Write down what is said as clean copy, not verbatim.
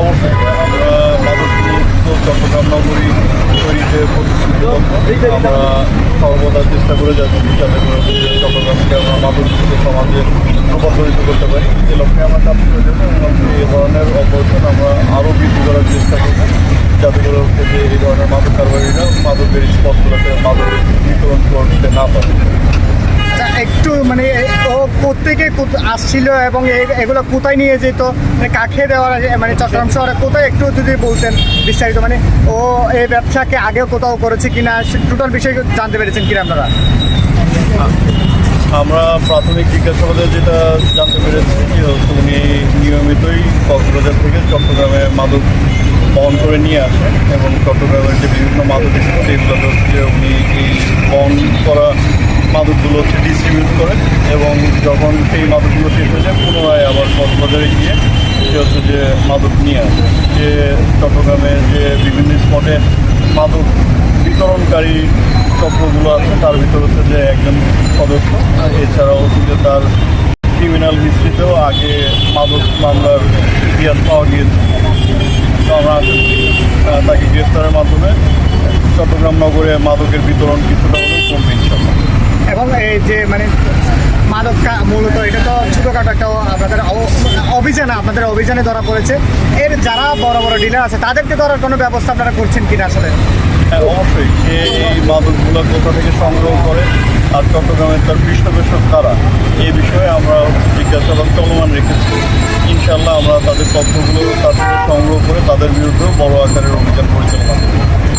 অবশ্যই আমরা মাদকমুক্ত চট্টগ্রাম নগরী তৈরিতে আমরা সর্বদা চেষ্টা করে যাচ্ছি, যাতে করে চট্টগ্রামকে আমরা মাদকমুক্ত সমাজে রূপান্তরিত করতে পারি। এ লক্ষ্যে আমরা কাজ করে যাবো এবং এই ধরনের অপারেশন আমরা আরও বৃদ্ধি করার চেষ্টা করবো, যাতে করে হচ্ছে যে এই ধরনের মাদক কারবারিরা মাদকের স্পটগুলোতে মাদকের বিতরণ করতে না পারে। একটু মানে ও কোত্থেকে আসছিল এবং এগুলো কোথায় নিয়ে যেত, মানে কাকে দেওয়ার মানে চট্টগ্রাম শহরে কোথায় একটু যদি বলতেন বিস্তারিত, মানে ও এই ব্যবসাকে আগেও কোথাও করেছে কিনা, টোটাল বিষয় জানতে পেরেছেন কিনা আপনারা? আমরা প্রাথমিক জিজ্ঞাসাবাদে যেটা জানতে পেরেছি যে হচ্ছে উনি নিয়মিতই কক্সবাজার থেকে চট্টগ্রামে মাদক বহন করে নিয়ে আসেন এবং চট্টগ্রামের যে বিভিন্ন মাদক স্পট এগুলোতে হচ্ছে উনি এই বহন করা মাদকগুলো হচ্ছে ডিস্ট্রিবিউট করেন এবং যখন সেই মাদকগুলো শেষ হয়ে যায় পুনরায় আবার কক্সবাজারে গিয়ে সে হচ্ছে যে মাদক নিয়ে আসে। যে চট্টগ্রামে যে বিভিন্ন স্পটে মাদক বিতরণকারী চক্রগুলো আছে তার ভিতর হচ্ছে যে একজন সদস্য, এছাড়াও হচ্ছে যে তার ক্রিমিনাল হিস্ট্রিতেও আগে মাদক মামলার ইতিহাস পাওয়া গিয়েছে। তো আমরা তাকে গ্রেফতারের মাধ্যমে চট্টগ্রাম নগরে মাদকের বিতরণ কিছুটা হলেও কমবে ইনশাল্লাহ। এবং এই যে মানে মাদক মূলত এটা তো ছোটোখাটো একটা আপনাদের আপনাদের অভিযানে ধরা পড়েছে, এর যারা বড় বড় ডিলার আছে তাদেরকে ধরার কোনো ব্যবস্থা আপনারা করছেন কিনা আসলে? হ্যাঁ, অবশ্যই সে এই মাদকগুলো কোথা থেকে সংগ্রহ করে আর চট্টগ্রামের তার পৃষ্ঠপোষক কারা, এই বিষয়ে আমরা জিজ্ঞাসাবাদ চলমান রেখেছি। ইনশাল্লাহ আমরা তাদের তথ্যগুলো তার থেকে সংগ্রহ করে তাদের বিরুদ্ধেও বড় আকারের অভিযান পরিচালনা করব।